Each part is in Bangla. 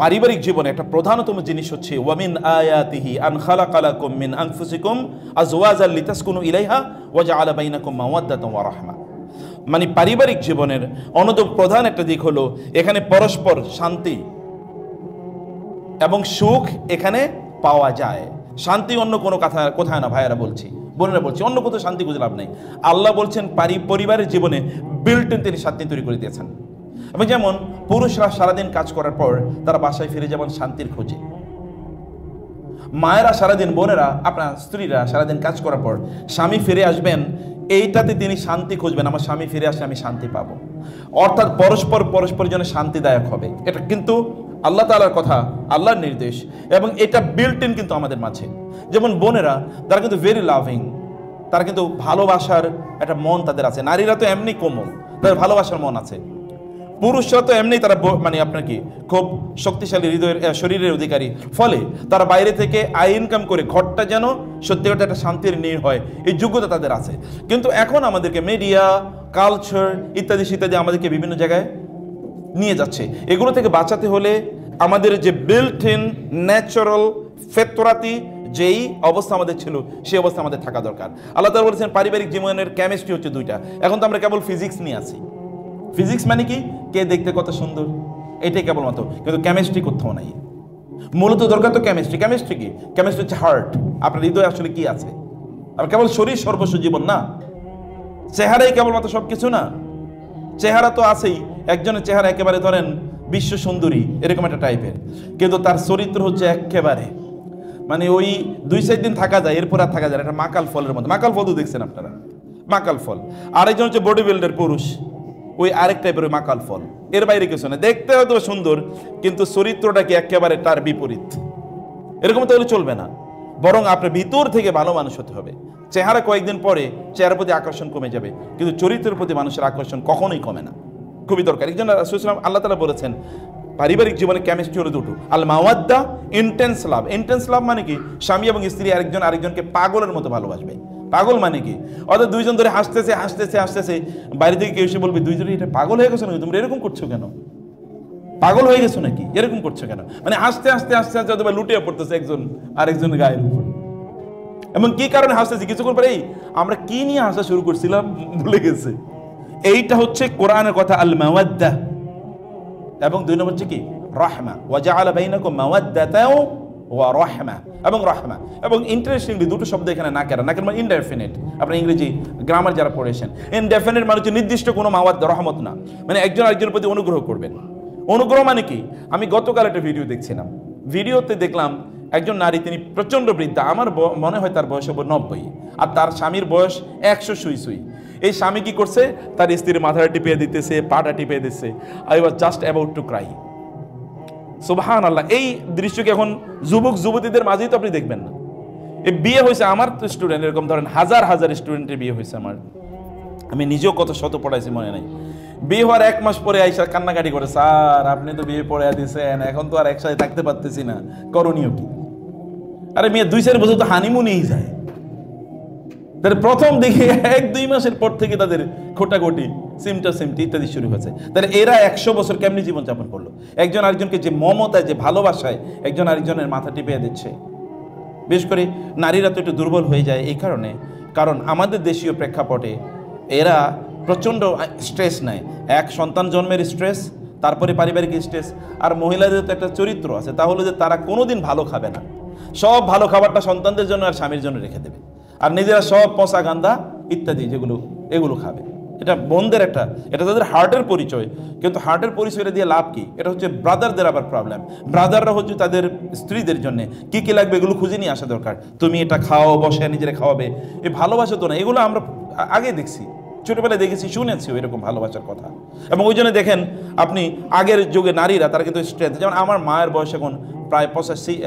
পারিবারিক জীবনে একটা প্রধানতম জিনিস হচ্ছে ওয়ামিন আয়াতিহি আন খালাকালাকুম মিন আনফুসিকুম আজওয়াজাল লিতাসকুনু ইলাইহা ওয়া জাআলা বাইনাকুম মাওয়াদ্দাতান ওয়া রাহমা। মানে পারিবারিক জীবনের অন্যতম প্রধান একটা দিক হলো এখানে পরস্পর শান্তি এবং সুখ এখানে পাওয়া যায়। শান্তি অন্য কোনো কথা কোথায় না, ভাইয়েরা বলছি, বোনেরা বলছি, অন্য কোথাও শান্তি খুঁজে লাভ নেই। আল্লাহ বলছেন পরিবারের জীবনে বিল্ট ইন তিনি শান্তি তৈরি করে দিয়েছেন। এবং যেমন পুরুষরা সারাদিন কাজ করার পর তারা বাসায় ফিরে যেমন শান্তির খোঁজে, মায়েরা সারাদিন, বোনেরা আপনার স্ত্রীরা সারাদিন কাজ করার পর স্বামী ফিরে আসবেন, এইটাতে তিনি শান্তি খুঁজবেন, আমার স্বামী ফিরে আসলে আমি শান্তি পাবো। অর্থাৎ পরস্পরের জন্য শান্তিদায়ক হবে। এটা কিন্তু আল্লাহ তাআলার কথা, আল্লাহর নির্দেশ, এবং এটা বিল্ট ইন কিন্তু আমাদের মাঝে। যেমন বোনেরা তারা কিন্তু ভেরি লাভিং, তারা কিন্তু ভালোবাসার একটা মন তাদের আছে। নারীরা তো এমনি কোমল, তাদের ভালোবাসার মন আছে। পুরুষরা তো এমনি তারা মানে আপনার কি খুব শক্তিশালী হৃদয়ের শরীরের অধিকারী, ফলে তারা বাইরে থেকে আয় ইনকাম করে ঘরটা যেন সত্যি একটা শান্তির নীড় হয়, এই যোগ্যতা তাদের আছে। কিন্তু এখন আমাদেরকে মিডিয়া, কালচার ইত্যাদি ইত্যাদি আমাদেরকে বিভিন্ন জায়গায় নিয়ে যাচ্ছে। এগুলো থেকে বাঁচাতে হলে আমাদের যে বিল্ট ইন ন্যাচারাল ফেতরাতি যেই অবস্থা আমাদের ছিল সেই অবস্থা আমাদের থাকা দরকার। আল্লাহ তাআলা বলেছেন পারিবারিক জীবনের কেমিস্ট্রি হচ্ছে দুইটা। এখন তো আমরা কেবল ফিজিক্স নিয়ে আছি। ফিজিক্স মানে কি, কে দেখতে কত সুন্দর, এটাই কেবলমাত্র, কিন্তু কেমিস্ট্রি কোথাও নাই। মূলত দরকার তো কেমিস্ট্রি। কেমিস্ট্রি কি? কেমিস্ট্রি হচ্ছে হার্ট, আপনার হৃদয় আসলে কি আছে। আর কেবল শরীর সর্বস্ব জীবন না, চেহারাই কেবলমাত্র সব কিছু না। চেহারা তো আছেই, একজনের চেহারা একেবারে ধরেন বিশ্ব সুন্দরী এরকম একটা টাইপের, কিন্তু তার চরিত্র হচ্ছে একেবারে মানে ওই 2-4 দিন থাকা যায়, এরপর আর থাকা যায়। একটা মাকাল ফলের মতো। মাকাল ফল তো দেখছেন আপনারা, মাকাল ফল। আরেকজন হচ্ছে বডি বিল্ডার পুরুষ, ওই আরেক টাইপের মাকাল ফল। এর বাইরে কিছু না, দেখতে হয়তো সুন্দর কিন্তু চরিত্রটা কি একেবারে তার বিপরীত। এরকম তো হলে চলবে না, বরং আপনার ভিতর থেকে ভালো মানুষ হতে হবে। চেহারা কয়েকদিন পরে চেহারার প্রতি আকর্ষণ কমে যাবে, কিন্তু চরিত্রের প্রতি মানুষের আকর্ষণ কখনোই কমে না, খুবই দরকার। একজন রাসূলুল্লাহ আল্লাহ তাআলা বলেছেন পারিবারিক জীবনে কেমিস্ট্রি হলো দুটো, আল মাওয়াদ্দা, ইন্টেন্স লাভ। ইন্টেন্স লাভ মানে কি, স্বামী এবং স্ত্রী আরেকজনকে পাগলের মতো ভালোবাসবে। পাগল মানে কি, অর্থাৎ দুইজন ধরে হাসতেছে, বাইরে থেকে কেউ এসে বলবে দুইজনে এটা পাগল হয়ে গেছো নাকি, তোমরা এরকম করছো কেন, পাগল হয়ে গেছো নাকি, এরকম করছো কেন। মানে হাসতে অথবা লুটিয়ে পড়তেছে একজন আরেকজনের গায়ের উপর। এমন কি কারণে হাসতেছি, কিছুক্ষণ পরে আমরা কি নিয়ে হাসা শুরু করছিলাম ভুলে গেছে। এইটা হচ্ছে কোরআনের কথা, আল মাওয়াদ্দা। এবং 2 নম্বর হচ্ছে কি, রাহমা, ওয়া জাআলা বাইনাকুম মাওয়াদ্দাতাও ওয়া রাহমা, এবং রাহমা। এবং ইন্টারেস্টিংলি দুটো শব্দ এখানে নাকেরা মানে ইনডেফিনিট। আপনার ইংরেজি গ্রামার যারা পড়েছেন, ইনডেফিনিট মানে হচ্ছে নির্দিষ্ট কোনো মাওয়াদ্দা, রহমত না, মানে একজন আরেকজনের প্রতি অনুগ্রহ করবেন। অনুগ্রহ মানে কি, আমি গতকাল একটা ভিডিও দেখছিলাম, ভিডিওতে দেখলাম একজন নারী, তিনি প্রচণ্ড বৃদ্ধা, আমার মনে হয় তার বয়স হবে 90, আর তার স্বামীর বয়স 100 সুই। এই স্বামী কি করছে, তার স্ত্রীর মাথাটা টিপিয়ে দিতেছে, পাটা টিপিয়ে দিচ্ছে। I was just about to cry. সুবহানাল্লাহ। এই দৃশ্যকে এখন যুবক যুবতীদের মাঝেই তো আপনি দেখবেন না। এই বিয়ে হয়েছে আমার তো স্টুডেন্ট, এরকম ধরেন হাজার স্টুডেন্টের বিয়ে হয়েছে আমার, আমি নিজেও কত শত পড়াইছি মনে নাই। বিয়ে হওয়ার 1 মাস পরে আইসা কান্নাকাটি করে, স্যার আপনি তো বিয়ে পড়ে দিয়েছেন, এখন তো আর একসাথে থাকতে পারতেছি না, করণীয় কি। আরে মেয়ে 2-4 বছর তো হানিমুনেই যায়, তাহলে প্রথম দেখে 1-2 মাসের পর থেকে তাদের খোটাখুটি, সিমটি ইত্যাদি শুরু হয়েছে। তাহলে এরা 100 বছর কেমনি জীবনযাপন করলো, একজন আরেকজনকে যে মমতায়, যে ভালোবাসায় একজন আরেকজনের মাথা টিপিয়ে দিচ্ছে। বিশেষ করে নারীরা তো একটু দুর্বল হয়ে যায় এই কারণে, কারণ আমাদের দেশীয় প্রেক্ষাপটে এরা প্রচণ্ড স্ট্রেস নেয়। এক সন্তান জন্মের স্ট্রেস, তারপরে পারিবারিক স্ট্রেস, আর মহিলাদের তো একটা চরিত্র আছে, তা হলো যে তারা কোনোদিন ভালো খাবে না, সব ভালো খাবারটা সন্তানদের জন্য আর স্বামীর জন্য রেখে দেবে, আর নিজেরা সব পচা গান্দা ইত্যাদি এগুলো খাবে। এটা বোনদের এটা তাদের হার্টের পরিচয়, কিন্তু হার্টের পরিচয়টা দিয়ে লাভ কি, এটা হচ্ছে ব্রাদারদের আবার প্রবলেম। ব্রাদাররা হচ্ছে তাদের স্ত্রীদের জন্য কি লাগবে এগুলো খুঁজে নিয়ে আসা দরকার, তুমি এটা খাও, বসে নিজেরা খাওয়াবে, এই ভালোবাসা তো না। এগুলো আমরা আগে দেখছি, ছোটবেলায় দেখেছি, শুনেছি এরকম ভালোবাসার কথা। এবং ওই জন্য দেখেন আপনি আগের যুগে নারীরা তারা কিন্তু স্ট্রেংথ, যেমন আমার মায়ের বয়স এখন প্রায় 75,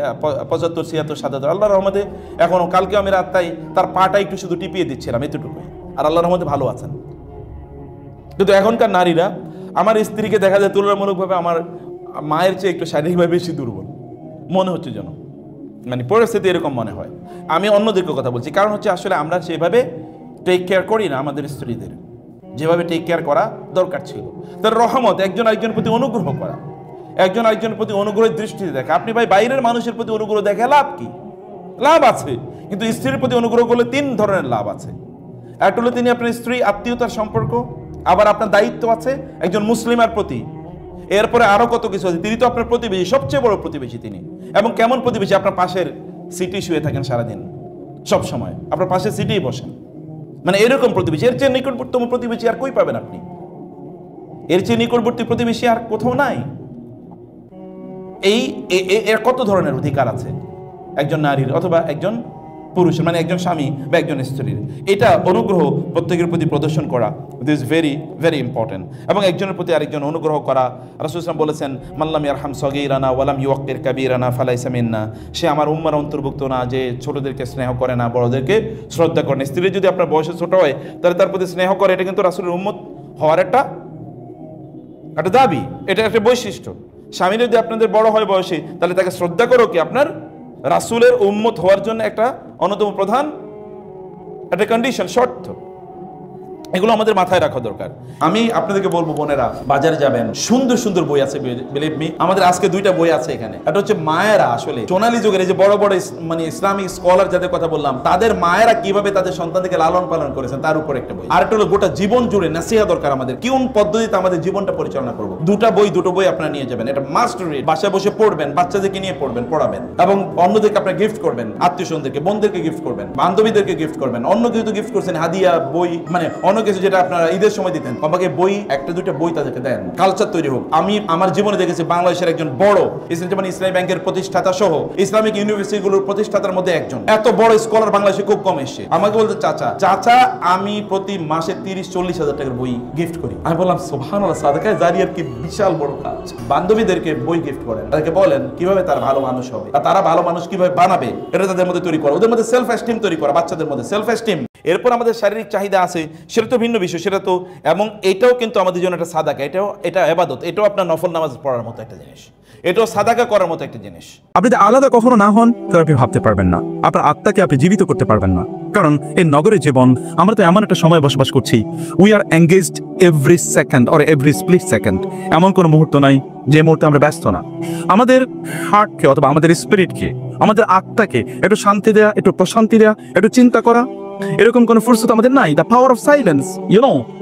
76, 77, আল্লাহর রহমতে এখনও, কালকে আমি রাত্তাই তার পাটা একটু শুধু টিপিয়ে দিচ্ছিলাম, এতটুকুই, আর আল্লাহর রহমতে ভালো আছেন। কিন্তু এখনকার নারীরা, আমার স্ত্রীকে দেখা যায় তুলনামূলকভাবে আমার মায়ের চেয়ে একটু শারীরিকভাবে বেশি দুর্বল মনে হচ্ছে, যেন মানে পরিস্থিতি এরকম মনে হয়। আমি অন্যদিকে কথা বলছি, কারণ হচ্ছে আসলে আমরা সেভাবে টেক কেয়ার করি না আমাদের স্ত্রীদের, যেভাবে টেক কেয়ার করা দরকার ছিল। তার রহমত, একজন আরেকজনের প্রতি অনুগ্রহ করা, একজন আরেকজনের প্রতি অনুগ্রহের দৃষ্টিতে দেখে। আপনি ভাই বাইরের মানুষের প্রতি অনুগ্রহ দেখে লাভ কি? লাভ আছে, কিন্তু স্ত্রীর প্রতি অনুগ্রহ করলে 3 ধরনের লাভ আছে। একটা হলো তিনি আপনার স্ত্রী, আত্মীয়তার সম্পর্ক, আবার আপনার দায়িত্ব আছে একজন মুসলিমার প্রতি, এরপরে আরো কত কিছু আছে। তিনি তো আপনার প্রতিবেশী, সবচেয়ে বড় প্রতিবেশী তিনি। এবং কেমন প্রতিবেশী? আপনার পাশের সিটি শুয়ে থাকেন সারাদিন, সব সময় আপনার পাশের সিটেই বসেন, মানে এরকম প্রতিবেশী। এর চেয়ে নিকটবর্তী প্রতিবেশী আর কই পাবেন আপনি? এর চেয়ে নিকটবর্তী প্রতিবেশী আর কোথাও নাই। এর কত ধরনের অধিকার আছে একজন নারীর অথবা একজন পুরুষের, মানে একজন স্বামী বা একজন স্ত্রীর। এটা অনুগ্রহ প্রত্যেকের প্রতি প্রদর্শন করা, দিস ভেরি ভেরি ইম্পর্টেন্ট। এবং একজনের প্রতি আরেকজন অনুগ্রহ করা, রাসূল সাল্লাল্লাহু আলাইহি ওয়াসাল্লাম বলেছেন, মাল্লাম ইয়ারহাম সগীরানা ওয়ালাম ইউক্কির কাবীরানা ফালাইসা মিন্না, সে আমার উম্মার অন্তর্ভুক্ত না যে ছোটদেরকে স্নেহ করে না, বড়দেরকে শ্রদ্ধা করে না। স্ত্রী যদি আপনার বয়সে ছোট হয় তাহলে তার প্রতি স্নেহ করে, এটা কিন্তু রাসূলের উম্মত হওয়ার একটা দাবি, এটা একটা বৈশিষ্ট্য। স্বামী যদি আপনাদের বড় হয় বয়সে, তাহলে তাকে শ্রদ্ধা করো কি আপনার রাসূলের উম্মত হওয়ার জন্য একটা অন্যতম প্রধান একটা কন্ডিশন, শর্ত। এগুলো আমাদের মাথায় রাখা দরকার। আমি আপনাদেরকে বলবো, বোনেরা বাজারে যাবেন, সুন্দর সুন্দর বই আছে, বিলিভ মি। আমাদের আজকে 2টা বই আছে এখানে। এটা হচ্ছে মায়েরা, আসলে সোনালী যুগের এই যে বড় বড় মানে ইসলামিক স্কলার যাদের কথা বললাম, তাদের মায়েরা কিভাবে তাদের সন্তানদেরকে লালন পালন করেছেন তার উপর একটা বই। আর একটা হলো গোটা জীবন জুড়ে নাসিহা দরকার আমাদের, কোন পদ্ধতিতে আমাদের জীবনটা পরিচালনা করবো। দুটো বই আপনারা নিয়ে যাবেন, এটা মাস্ট রিড। বাসায় বসে পড়বেন, বাচ্চাদেরকে নিয়ে পড়বেন, পড়াবেন, এবং অন্যদেরকে আপনারা গিফট করবেন, আত্মীয় স্বজনদেরকে, বোনদেরকে গিফট করবেন, বান্ধবীদেরকে গিফট করবেন। অন্য কিছু গিফট করছেন, হাদিয়া, বই, মানে অন্য কিছু যেটা আপনারা ঈদের সময় দিতেন, আমাকে বই, 1-2টা বই তাদেরকে দেন, কালচার তৈরি হোক। আমি আমার জীবনে দেখেছি বাংলাদেশের একজন বড় ইসলামী ব্যাংকের প্রতিষ্ঠাতা সহ ইসলামিক ইউনিভার্সিটিগুলোর প্রতিষ্ঠাতার মধ্যে একজন, এত বড় স্কলার বাংলাদেশে খুব কম এসে আমাকে বলতে, চাচা আমি প্রতি মাসে 30-40 হাজার টাকার বই গিফট করি। আমি বললাম সুবহানাল্লাহ, সাদাকায়ে জারিয়ার কি বিশাল বড় কাজ। বান্ধবীদেরকে বই গিফট করেন, তাদেরকে বলেন কিভাবে তারা ভালো মানুষ হবে, আর তারা ভালো মানুষ কিভাবে বানাবে, এটা তাদের মধ্যে তৈরি করা, ওদের মধ্যে সেলফ এস্টিম তৈরি করা, বাচ্চাদের মধ্যে সেলফ এস্টিম। এরপর আমাদের শারীরিক চাহিদা আছে, সেটা তো ভিন্ন বিষয়, সেটা তো, এবং এটাও কিন্তু আমাদের জন্য একটা সাদাকা, এটা ইবাদত, এটাও আপনার নফল নামাজ পড়ার মতো একটা জিনিস, এটাও সাদাকা করার মতো একটা জিনিস। আপনি যদি আলাদা কখনো না হন তাহলে আপনি ভাবতে পারবেন না, আপনার আত্মাকে আপনি জীবিত করতে পারবেন না। কারণ এই নগরের জীবন, আমরা তো এমন একটা সময় বসবাস করছি, we are engaged every second or every split second. এমন কোনো মুহূর্ত নাই যে মুহূর্তে আমরা ব্যস্ত না। আমাদের হার্টকে অথবা আমাদের স্পিরিটকে, আমাদের আত্মাকে একটু শান্তি দেয়া, একটু প্রশান্তি দেয়া, একটু চিন্তা করা, এরকম কোনো ফুরসত আমাদের নাই। The power of silence,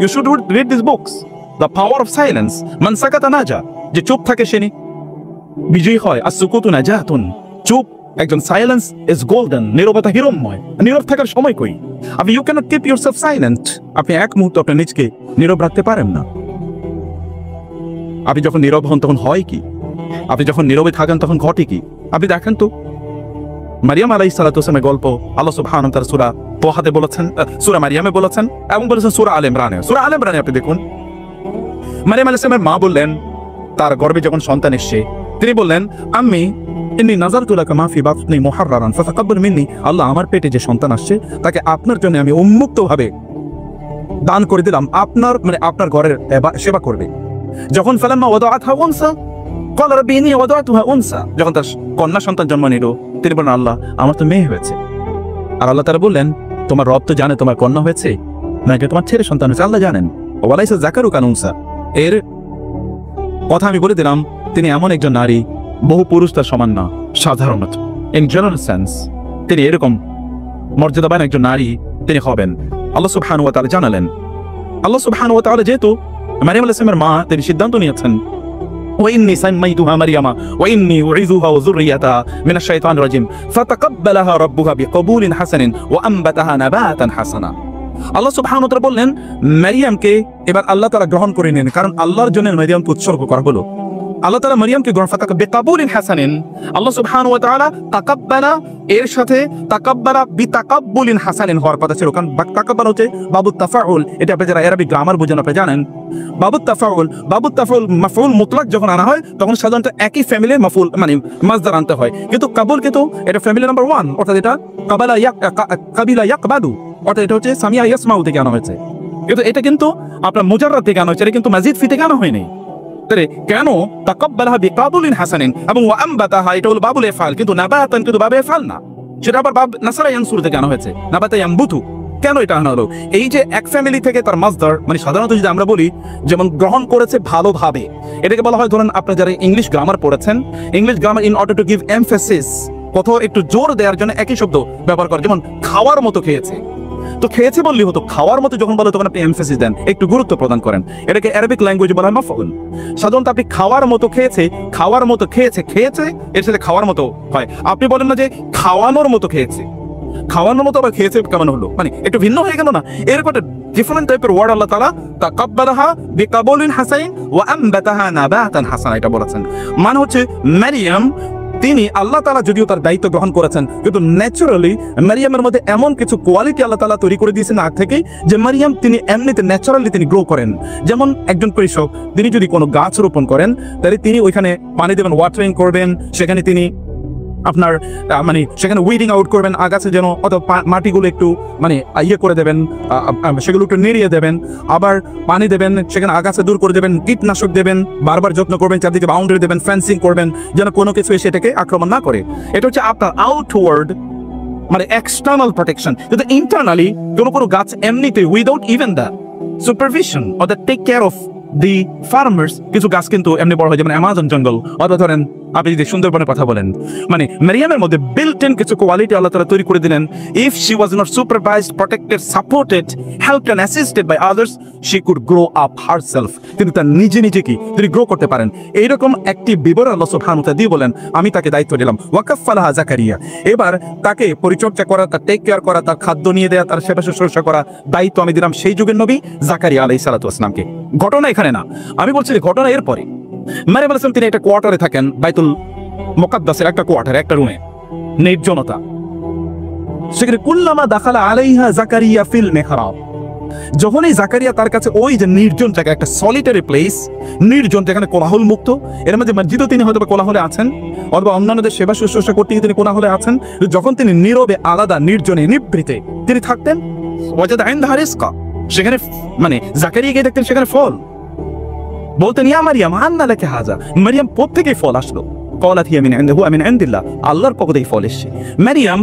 you should read this books, the power of silence. মান সাকাতা নাজা, যে চুপ থাকে সে বিজয়ী হয়। আর সুকুতু নাজাতুন, চুপ, একজন সাইলেন্স ইজ গোল্ডেন, নীরবতা হিরণ্ময়। নীরব থাকার সময় কই? আপনি you cannot keep yourself silent. আপনি এক মুহূর্ত আপনার নিজকে নীরব রাখতে পারেন না। আপনি যখন নীরব হন তখন হয় কি? আপনি যখন নীরবে থাকেন তখন ঘটে কি? আপনি দেখেন তো, মারিয়াম আলাইহিস সালাতু ওয়াস সালামের গল্প আল্লাহ সুবহানাহু ওয়া তাআলা সূরা তোহাতে বলেছেন, সূরা মারিয়ামে বলেছেন, এবং বলেছেন সূরা আলে ইমরানে। সূরা আলে ইমরানে আপনি দেখুন, মারিয়াম আলাইহিস সালামের মা বললেন, তার গর্ভে যখন সন্তান এসেছে, তিনি বললেন, আম্মি ইন্নী নাযারতু লাকা মা ফি বাতনি মুহাররারান ফাতাকাব্বাল মিন্নি। আল্লাহ, আমার পেটে যে সন্তান আসছে তাকে আপনার জন্য আমি উন্মুক্তভাবে দান করে দিলাম, আপনার ঘরের সেবা করবে। যখন ফালাম্মা ওয়াদাআতহা উনসা ক্বালা রাব্বি ইন্নী ওয়াদাআতুহা উনসা, যখন তার কন্যা সন্তান জন্ম নিল, তিনি বললেন, আল্লাহ, আমার তো মেয়ে হয়েছে। আর আল্লাহ তাআলা বললেন, তোমার রব তো জানে তোমার কন্যা হয়েছে নাকি তোমার ছেলে সন্তান হয়েছে, আল্লাহ জানেন। ওয়ালাইসা যাকারু কাল উনসা, এর কথা আমি বলে দিলাম, তিনি এমন একজন নারী, বহু পুরুষ তার সমান না। সাধারণত ইন জেনারেল সেন্স তিনি এরকম মর্যাদাবান একজন নারী তিনি হবেন, আল্লাহ সুবহানাহু ওয়া তাআলা জানালেন। আল্লাহ সুবহানাহু ওয়া তাআলা যেহেতু মারিয়াম আলাইহিস সালামের মা, তিনি সিদ্ধান্ত নিয়েছেন, ওয়া ইন্নী সাম্মাইতুহা মারইয়ামা ওয়া ইন্নী উইযুহা ওয়া যুররিয়াতাহা মিনাশ শাইতানির রাজিম ফাতাকাব্বালাহা রাব্বুহা বিকবুলিন হাসানিন ওয়া আনবাতাহা নাবাতান হাসানা। আল্লাহ সুবহানাহু ওয়া তাআলা বললেন, মারিয়ামকে এবার আল্লাহ তাআলা গ্রহণ করে নেন, কারণ আল্লাহর জন্য মারিয়ামকে উৎসর্গ করা হলো। আল্লাহ তাআলা মারিয়ামকে গ্রহণ বিকাবুলিন হাসানিন। আল্লাহ সুবহানাহু ওয়া তাআলা তাকাব্বালা, এর সাথে তাকাব্বালা বিতাকাব্বুলিন হাসানিন হওয়ার কথা ছিল, কারণ তাকাব্বালা হচ্ছে বাবুত তাফাউল। এটা আপনি যারা আরবি গ্রামার বোঝেন আপনি জানেন, বাবুত তাফাউল মাফউল মুতলাক যখন আনা হয় তখন সাধারণত একই ফ্যামিলির মাফউল মানে মাসদার আনতে হয়, কিন্তু কাবুল কিন্তু এটা ফ্যামিলি নাম্বার 1, অর্থাৎ এটা কাবিলা ইয়াকবাদু, অর্থাৎ এটা হচ্ছে সামিয়া ইয়াসমাউ থেকে আনা হয়েছে। কিন্তু এটা কিন্তু আপনার মুজাররাদ থেকে আনা হয়েছে, এটা কিন্তু মাজিদ ফি থেকে আনা হয়নি। কেন তাকাব্বালাহা বিকাবুলিন হাসানিন এবং ওয়া আনবাতাহা, এটা হলো বাবুল ইফআল, কিন্তু নাবাতান কিন্তু বাবে ইফআল না, সেটা আবার বাব নাসারা ইয়ানসুর থেকে আনা হয়েছে, নাবাতা ইয়ানবুতু। কেন এটা আনা হলো? এই যে এক ফ্যামিলি থেকে তার মাসদার, মানে সাধারণত যদি আমরা বলি যেমন গ্রহণ করেছে ভালোভাবে, এটাকে বলা হয়, ধরেন আপনারা যারা ইংলিশ গ্রামার পড়েছেন, English grammar in order to give emphasis, কোথাও একটু জোর দেওয়ার জন্য একই শব্দ ব্যবহার করে, যেমন খাওয়ার মতো খেয়েছে। তো খেয়েছে বললেই হতো, খাওয়ার মতো যখন বলে তখন আপনি এমফেসিস দেন, একটু গুরুত্ব প্রদান করেন। এটাকে অ্যারাবিক ল্যাঙ্গুয়েজে বলা হয় মাফউল। সাধারণত আপনি খাওয়ার মতো খেয়েছে, খাওয়ার মতো খেয়েছে, খেয়েছে এর সাথে খাওয়ার মতো হয়। আপনি বলেন না যে খাওয়ানোর মতো খেয়েছে, খাওয়ানোর মতো আবার খেয়েছে কেমন হলো, মানে একটু ভিন্ন হয়ে গেল না? এরকম একটা ডিফারেন্ট টাইপের ওয়ার্ড আল্লাহ তাআলা তাকাব্বালাহা বিকাবুলিন হাসান ওয়া আমবাতাহা নাবাতান হাসানা এটা বলেছেন। মানে হচ্ছে মারিয়াম, তিনি আল্লাহ তাআলা যদিও তার দায়িত্ব গ্রহণ করেছেন, কিন্তু ন্যাচারালি মারিয়ামের মধ্যে এমন কিছু কোয়ালিটি আল্লাহ তাআলা তৈরি করে দিয়েছেন আগ থেকেই, যে মারিয়াম তিনি এমনিতে ন্যাচারালি তিনি গ্রো করেন। যেমন একজন কৃষক, তিনি যদি কোনো গাছ রোপণ করেন, তাহলে তিনি ওইখানে পানি দেবেন, ওয়াটারিং করবেন, সেখানে তিনি আপনার মানে সেখানে উইডিং আউট করবেন আগাছা যেন, অথবা মাটিগুলো একটু মানে ইয়ে করে দেবেন, সেগুলো একটু নেড়িয়ে দেবেন, আবার পানি দেবেন, সেখানে আগাছা দূর করে দেবেন, কীটনাশক দেবেন, বারবার যত্ন করবেন, চারদিকে বাউন্ডারি দেবেন, ফেন্সিং করবেন, যেন কোনো কিছু এসে এটাকে আক্রমণ না করে। এটা হচ্ছে আপনার আউটওয়ার্ড মানে এক্সটার্নাল প্রোটেকশন। কিন্তু ইন্টারনালি কোনো গাছ এমনিতে without even the supervision or the take care of the farmers, কিছু গাছ কিন্তু এমনি বড় হয়, যেমন অ্যামাজন জঙ্গল, অথবা ধরেন আপনি যদি সুন্দরবনের কথা বলেন, মানে মারিয়ামের মধ্যে বিল্ট ইন কিছু কোয়ালিটি আল্লাহ তাআলা তৈরি করে দিলেন। If she was not supervised, protected, supported, helped and assisted by others, she could grow up herself, কিন্তু তার নিজে নিজে কি তিনি গ্রো করতে পারেন। এইরকম একটি বিবরণ আল্লাহ সুবহানাহু ওয়া তাআলা দিয়ে বলেন, আমি তাকে দায়িত্ব দিলাম। ওয়াকাফালাহা জাকারিয়া, এবার তাকে পরিচর্যা করা, তার টেক কেয়ার করা, তার খাদ্য নিয়ে দেওয়া, তার সেবা শুশ্রূষা করা দায়িত্ব আমি দিলাম সেই যুগের নবী জাকারিয়া আলাইহিস সালাতু ওয়াস সালামকে। ঘটনা এখানে না, আমি বলছি ঘটনা এরপরে। মারিয়াম আলাইহিস সালাম তিনি একটা কোয়ার্টারে থাকেন, বাইতুল মুকাদ্দাসের একটা কোয়ার্টারে, একটা রুমে, নির্জনতা। সেখানে কুল্লামা দাখালা আলাইহা জাকারিয়া ফিল মিহরাব, যখনই জাকারিয়া তার কাছে ওই যে নির্জন জায়গা, একটা সলিটারি প্লেস, নির্জন যেখানে কোলাহল মুক্ত, এর মধ্যে মসজিদও তিনি হয়তো কোলাহলে আছেন, অথবা অন্যান্যদের সেবা শুশ্রূষা করতে গিয়ে তিনি কোলাহলে আছেন, যখন তিনি নীরবে আলাদা নির্জনে নিভৃতে তিনি থাকতেন, ওয়াজাদা ইনদাহা রিজকা, সেখানে মানে জাকারিয়া গিয়ে দেখতেন সেখানে ফল। বলতেন, ইয়া মারিয়াম আন্না লাকি হাযা, মারিয়াম কোত্থেকে ফল আসলো? ক্বালাত হিয়া মিন ইনদিহি ওয়া মিন ইনদিল্লাহ, আল্লাহর পক্ষ থেকে ফল এসেছে। মারিয়াম